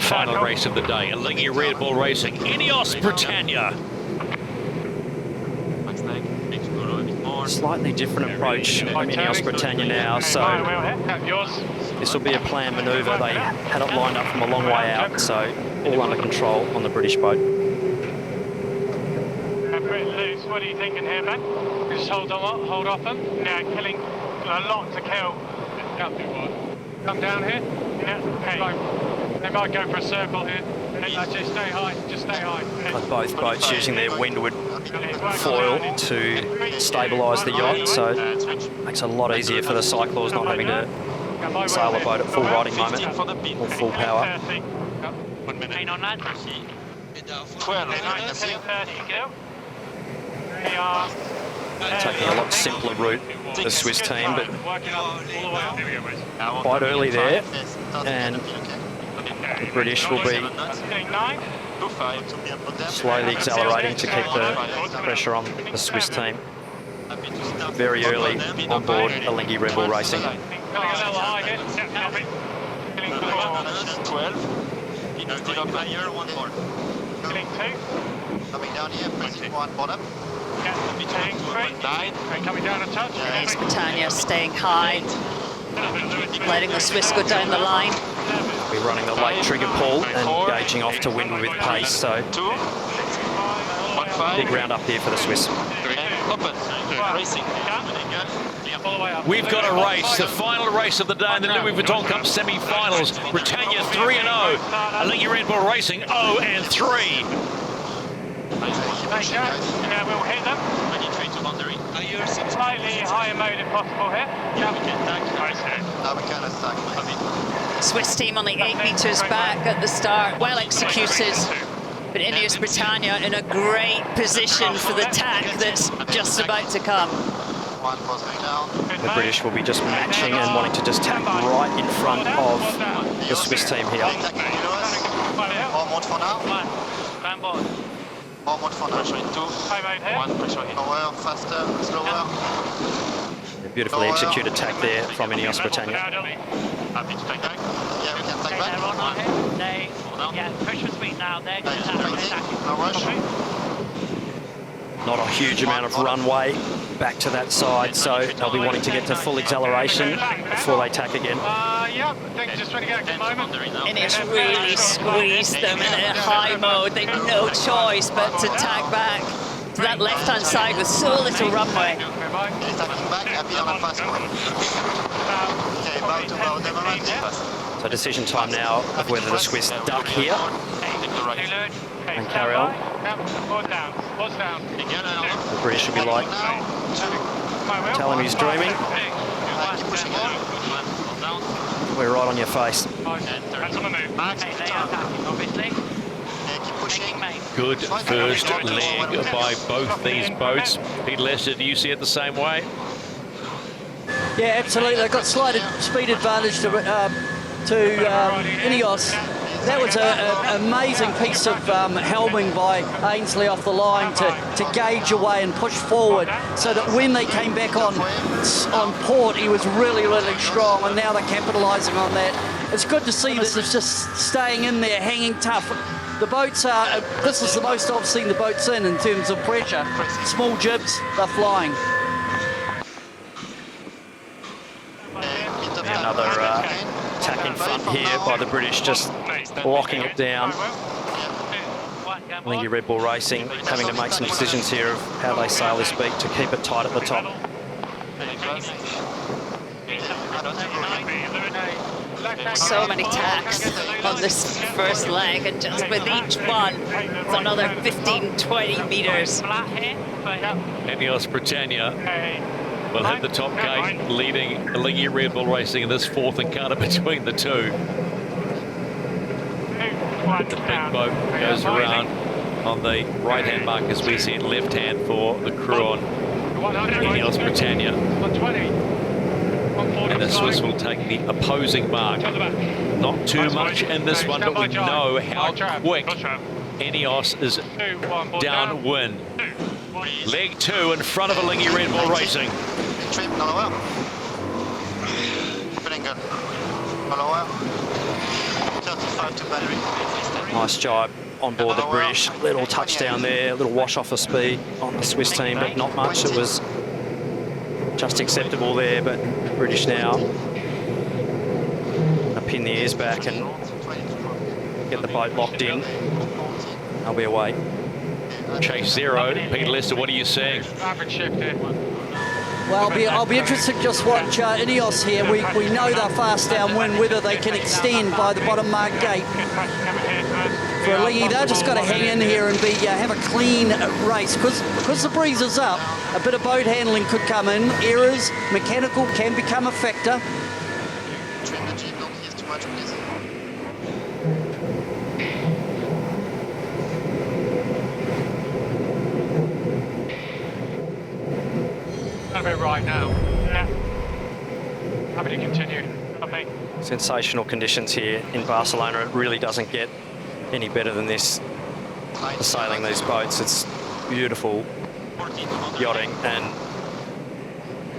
Final race of the day, Alinghi Red Bull Racing, INEOS Britannia. Slightly different approach from INEOS Britannia now, so this will be a planned manoeuvre. They had it lined up from a long way out, so all under control on the British boat. Loose, what are you thinking here, man? Just hold off them. Yeah, killing a lot to kill. Come down here. Yeah, okay. They might go for a circle here. Just stay high, Both boats using their windward foil to stabilise the yacht, so it makes it a lot easier for the cyclors not having to sail the boat at full riding moment or full power. 1 minute. On that. 12. Taking a lot simpler route, the Swiss team, but quite early there, and the British will be slowly accelerating to keep the pressure on the Swiss team. Very early on board Alinghi Red Bull Racing. 12. Still up higher, 1 more. Killing 2. Coming down here, pressing 1 bottom. Coming down a touch. INEOS Britannia staying high, letting the Swiss go down the line. We're running the late trigger pull and gauging off to windward with pace, so big round up here for the Swiss. We've got a race, the final race of the day in the Louis Vuitton Cup semi-finals. Britannia 3-0, Alinghi Red Bull Racing 0-3. Yeah, we'll hit them. Slightly higher mode if possible here. Yeah, we can attack. Swiss team only 8 metres back at the start, well executed. But INEOS Britannia in a great position for the tack that's just about to come. The British will be just matching and wanting to just tack right in front of the Swiss team here. Forward for now. Forward for now. 1 pressure hit. Slower, faster, slower. A beautifully executed tack there from INEOS Britannia. Yeah, we can take back. Yeah, pressure speed now. They're No rush. Not a huge amount of runway back to that side, so they'll be wanting to get to full acceleration before they tack again. Yeah, they're just trying to get a good moment. INEOS really squeezed them in a high mode. They've no choice but to tack back to that left-hand side with so little runway. Okay, tacking back, happy on a fast one. Okay, bow to bow, Emirates. So decision time now of whether the Swiss duck here and carry on. The British should be like, tell him he's dreaming. Keep pushing it. We're right on your face. That's on the move. Okay, keep pushing. Good first leg by both these boats. Pete Lester, do you see it the same way? Yeah, absolutely. They've got slight speed advantage to INEOS. That was an amazing piece of helming by Ainsley off the line to gauge away and push forward, so that when they came back on port, he was really, really strong, and now they're capitalising on that. It's good to see this is just staying in there, hanging tough. The boats are, this is the most I've seen the boats in terms of pressure. Small jibs, they're flying. Another tack in front here by the British, just locking it down. Alinghi Red Bull Racing having to make some decisions here of how they sail this beat to keep it tight at the top. So many tacks on this first leg, and just with each one, it's another 15-20 metres. INEOS Britannia will hit the top gate, leading Alinghi Red Bull Racing in this fourth encounter between the two. The big boat goes around on the right-hand mark as we see it, left-hand for the crew on INEOS Britannia. And the Swiss will take the opposing mark. Not too much in this one, but we know how quick INEOS is downwind. Leg 2 in front of Alinghi Red Bull Racing. Trim, lower. Feeling good. Lower. 35 About to battery. Nice job on board the British. Little touchdown there, a little wash off of speed on the Swiss team, but not much. It was just acceptable there, but British now gonna pin the ears back and get the boat locked in. They'll be away. Chase zero. Peter Lester, what are you seeing? Average shift here. Well, I'll be interested to just watch INEOS here. We know they're fast downwind, whether they can extend by the bottom mark gate. For Alinghi, they've just got to hang in here and have a clean race. Because the breeze is up, a bit of boat handling could come in. Errors, mechanical can become a factor. Trim the Jeep, don't use too much, please. A bit right now. Yeah. Happy to continue. Okay. Sensational conditions here in Barcelona. It really doesn't get any better than this. Sailing these boats, it's beautiful yachting, and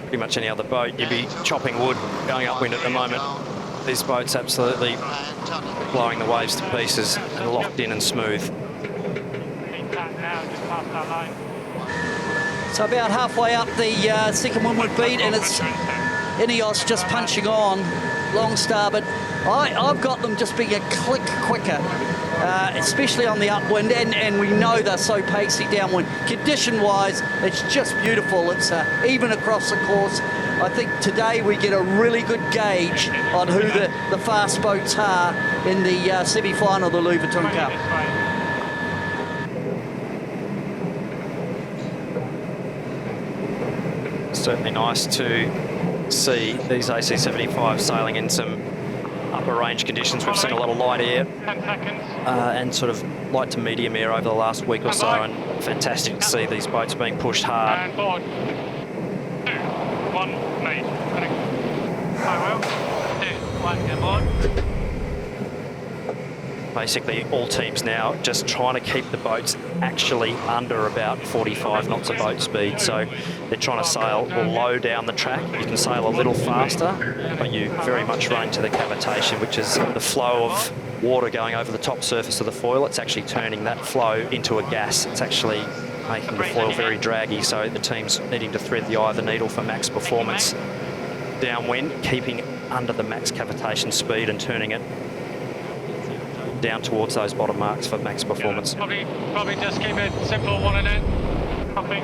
pretty much any other boat you'd be chopping wood going upwind at the moment. These boats absolutely blowing the waves to pieces and locked in and smooth. Now, just past that line. So about halfway up the second windward beat, and it's INEOS just punching on, long starboard. I've got them just being a click quicker, especially on the upwind, and we know they're so pacey downwind. Condition-wise, it's just beautiful. It's even across the course. I think today we get a really good gauge on who the fast boats are in the semi-final of the Louis Vuitton Cup. Certainly nice to see these AC75 sailing in some upper range conditions. We've seen a lot of light air 10 seconds. and sort of light to medium air over the last week or so, and fantastic to see these boats being pushed hard. And board. 2, 1, made. I will. 2, 1, get board. Basically all teams now just trying to keep the boats actually under about 45 knots of boat speed, so they're trying to sail or low down the track. You can sail a little faster, but you very much run into the cavitation, which is the flow of water going over the top surface of the foil. It's actually turning that flow into a gas. It's actually making the foil very draggy, so the team's needing to thread the eye of the needle for max performance downwind, keeping under the max cavitation speed and turning it down towards those bottom marks for max performance. Probably just keep it simple, one and in. Copy.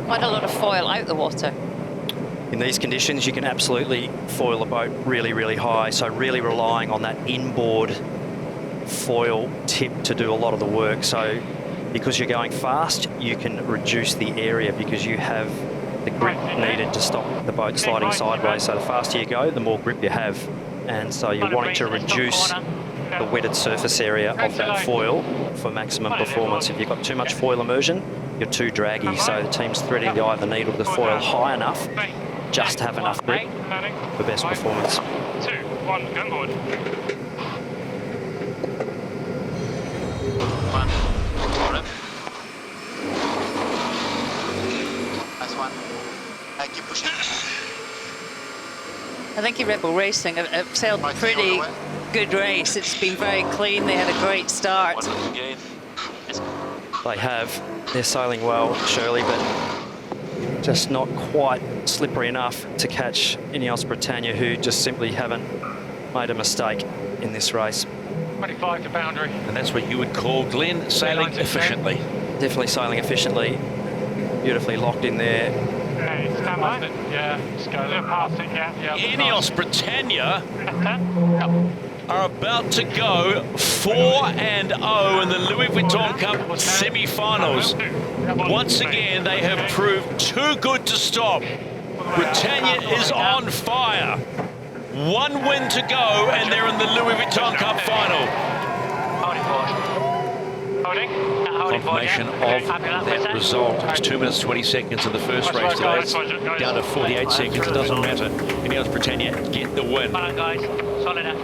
Quite a lot of foil out the water. In these conditions, you can absolutely foil a boat really, really high, so really relying on that inboard foil tip to do a lot of the work. So because you're going fast, you can reduce the area because you have the grip needed to stop the boat sliding sideways. So the faster you go, the more grip you have, and so you're wanting to reduce the wetted surface area of that foil for maximum performance. If you've got too much foil immersion, you're too draggy, so the team's threading the eye of the needle to foil high enough just to have enough grip for best performance. 2, 1, go board. 1, order. Nice one. Keep pushing. I think Rebel Racing have sailed a pretty good race. It's been very clean. They had a great start. They have. They're sailing well, Shirley, but just not quite slippery enough to catch INEOS Britannia, who just simply haven't made a mistake in this race. 25 to boundary. And that's what you would call, Glenn, sailing efficiently. Definitely sailing efficiently, beautifully locked in there. Okay, stand by. Yeah, just go a little past it, yeah. INEOS Britannia Yep. are about to go 4-0 in the Louis Vuitton Cup semi-finals. Once again, they have proved too good to stop. Britannia is on fire. One win to go, and they're in the Louis Vuitton Cup final. Holding forward. Holding. Confirmation of that result. It's 2 minutes 20 seconds in the first race today. It's down to 48 seconds. It doesn't matter. INEOS Britannia get the win. Guys, solid.